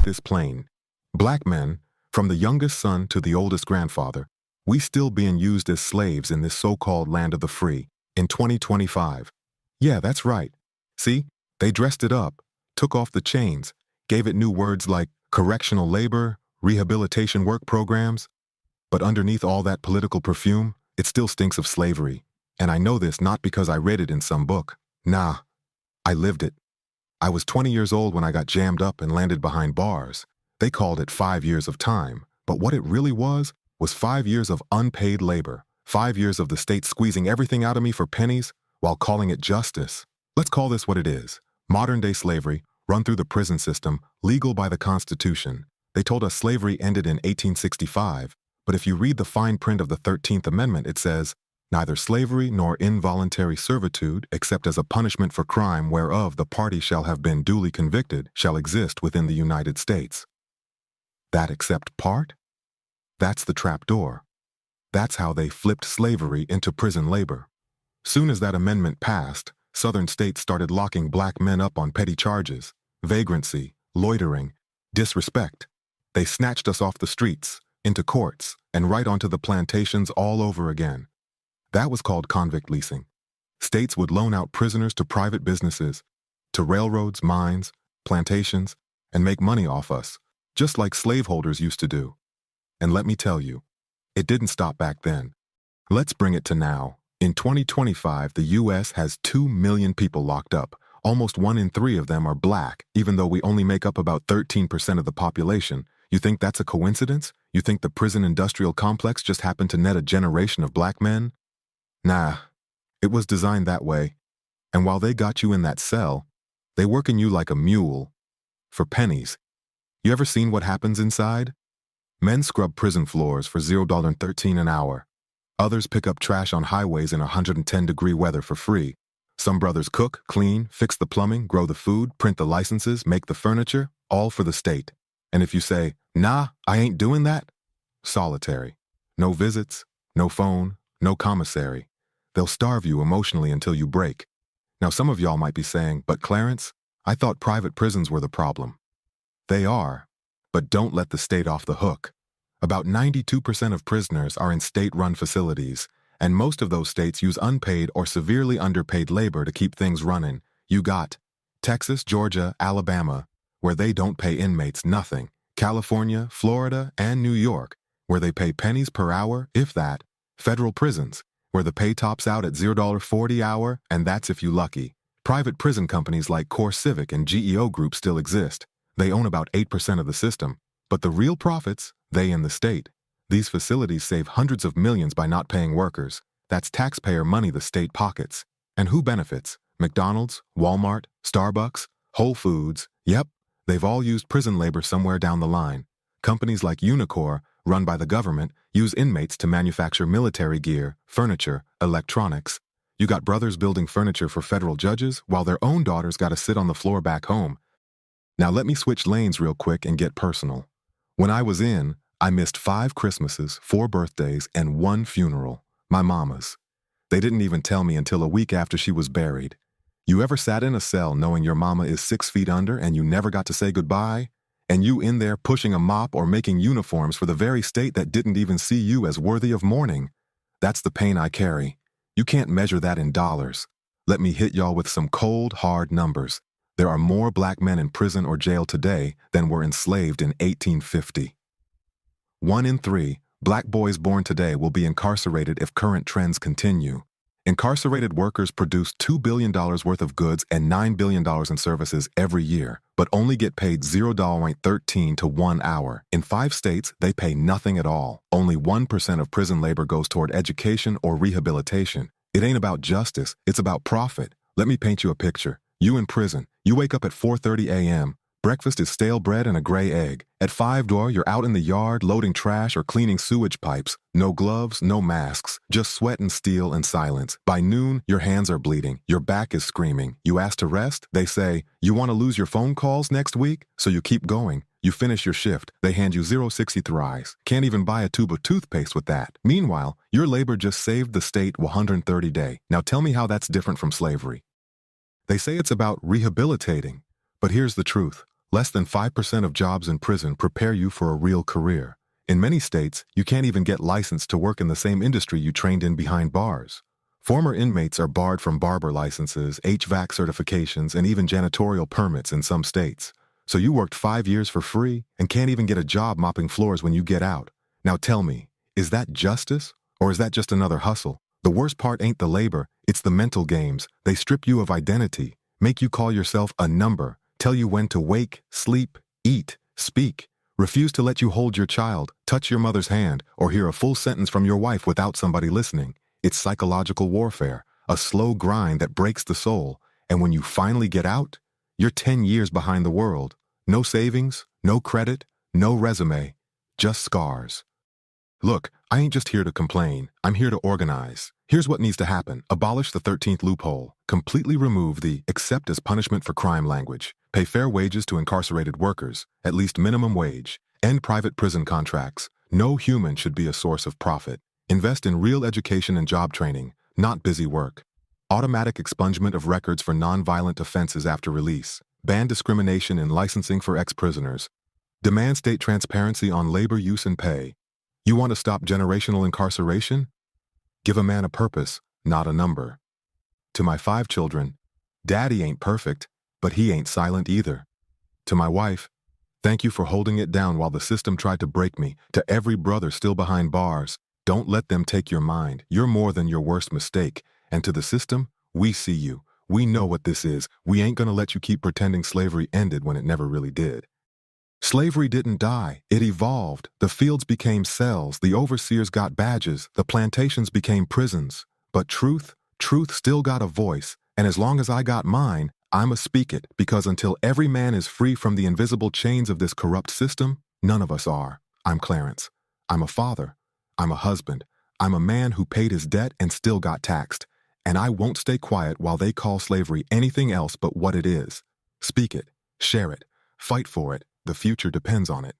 this plain. Black men, from the youngest son to the oldest grandfather, we still being used as slaves in this so-called land of the free, in 2025. Yeah, that's right. See, they dressed it up, took off the chains, gave it new words like correctional labor, rehabilitation work programs. But underneath all that political perfume, it still stinks of slavery. And I know this not because I read it in some book. Nah, I lived it. I was 20 years old when I got jammed up and landed behind bars. They called it 5 years of time, but what it really was 5 years of unpaid labor, 5 years of the state squeezing everything out of me for pennies while calling it justice. Let's call this what it is. Modern-day slavery, run through the prison system, legal by the Constitution. They told us slavery ended in 1865, but if you read the fine print of the 13th Amendment, it says, neither slavery nor involuntary servitude, except as a punishment for crime whereof the party shall have been duly convicted, shall exist within the United States. That except part? That's the trapdoor. That's how they flipped slavery into prison labor. Soon as that amendment passed, Southern states started locking black men up on petty charges, vagrancy, loitering, disrespect. They snatched us off the streets, into courts, and right onto the plantations all over again. That was called convict leasing. States would loan out prisoners to private businesses, to railroads, mines, plantations, and make money off us, just like slaveholders used to do. And let me tell you, it didn't stop back then. Let's bring it to now. In 2025, the U.S. has 2 million people locked up. Almost 1 in 3 of them are black, even though we only make up about 13% of the population. You think that's a coincidence? You think the prison industrial complex just happened to net a generation of black men? Nah, it was designed that way. And while they got you in that cell, they working you like a mule. For pennies. You ever seen what happens inside? Men scrub prison floors for $0.13 an hour. Others pick up trash on highways in 110-degree weather for free. Some brothers cook, clean, fix the plumbing, grow the food, print the licenses, make the furniture, all for the state. And if you say, nah, I ain't doing that, solitary. No visits, no phone, no commissary. They'll starve you emotionally until you break. Now some of y'all might be saying, but Clarence, I thought private prisons were the problem. They are, but don't let the state off the hook. About 92% of prisoners are in state-run facilities, and most of those states use unpaid or severely underpaid labor to keep things running. You got Texas, Georgia, Alabama, where they don't pay inmates nothing. California, Florida, and New York, where they pay pennies per hour, if that. Federal prisons, where the pay tops out at $0.40 hour, and that's if you lucky. Private prison companies like Core Civic and GEO Group still exist. They own about 8% of the system. But the real profits, they in the state. These facilities save hundreds of millions by not paying workers. That's taxpayer money the state pockets. And who benefits? McDonald's, Walmart, Starbucks, Whole Foods. Yep, they've all used prison labor somewhere down the line. Companies like Unicor, run by the government, use inmates to manufacture military gear, furniture, electronics. You got brothers building furniture for federal judges while their own daughters gotta sit on the floor back home. Now let me switch lanes real quick and get personal. When I was in, I missed 5 Christmases, 4 birthdays, and 1 funeral, my mama's. They didn't even tell me until a week after she was buried. You ever sat in a cell knowing your mama is 6 feet under and you never got to say goodbye? And you in there pushing a mop or making uniforms for the very state that didn't even see you as worthy of mourning? That's the pain I carry. You can't measure that in dollars. Let me hit y'all with some cold, hard numbers. There are more black men in prison or jail today than were enslaved in 1850. 1 in 3 black boys born today will be incarcerated if current trends continue. Incarcerated workers produce $2 billion worth of goods and $9 billion in services every year, but only get paid $0.13 to 1 hour. In 5 states, they pay nothing at all. Only 1% of prison labor goes toward education or rehabilitation. It ain't about justice, it's about profit. Let me paint you a picture. You in prison, you wake up at 4:30 a.m. Breakfast is stale bread and a gray egg. At 5 you're out in the yard loading trash or cleaning sewage pipes. No gloves, no masks, just sweat and steel and silence. By noon, your hands are bleeding. Your back is screaming. You ask to rest? They say, you want to lose your phone calls next week? So you keep going. You finish your shift. They hand you 0.63. Can't even buy a tube of toothpaste with that. Meanwhile, your labor just saved the state 130 days. Now tell me how that's different from slavery. They say it's about rehabilitating. But here's the truth. Less than 5% of jobs in prison prepare you for a real career. In many states, you can't even get licensed to work in the same industry you trained in behind bars. Former inmates are barred from barber licenses, HVAC certifications, and even janitorial permits in some states. So you worked 5 years for free and can't even get a job mopping floors when you get out. Now tell me, is that justice? Or is that just another hustle? The worst part ain't the labor, it's the mental games. They strip you of identity, make you call yourself a number, tell you when to wake, sleep, eat, speak, refuse to let you hold your child, touch your mother's hand, or hear a full sentence from your wife without somebody listening. It's psychological warfare, a slow grind that breaks the soul. And when you finally get out, you're 10 years behind the world. No savings, no credit, no resume, just scars. Look, I ain't just here to complain. I'm here to organize. Here's what needs to happen. Abolish the 13th loophole. Completely remove the accept as punishment for crime language. Pay fair wages to incarcerated workers, at least minimum wage. End private prison contracts. No human should be a source of profit. Invest in real education and job training, not busy work. Automatic expungement of records for nonviolent offenses after release. Ban discrimination in licensing for ex-prisoners. Demand state transparency on labor use and pay. You want to stop generational incarceration? Give a man a purpose, not a number. To my 5 children, Daddy ain't perfect, but he ain't silent either. To my wife, thank you for holding it down while the system tried to break me. To every brother still behind bars, don't let them take your mind. You're more than your worst mistake. And to the system, we see you. We know what this is. We ain't gonna let you keep pretending slavery ended when it never really did. Slavery didn't die, it evolved. The fields became cells, the overseers got badges, the plantations became prisons. But truth still got a voice, and as long as I got mine, I'ma speak it, because until every man is free from the invisible chains of this corrupt system, none of us are. I'm Clarence. I'm a father. I'm a husband. I'm a man who paid his debt and still got taxed. And I won't stay quiet while they call slavery anything else but what it is. Speak it. Share it. Fight for it. The future depends on it.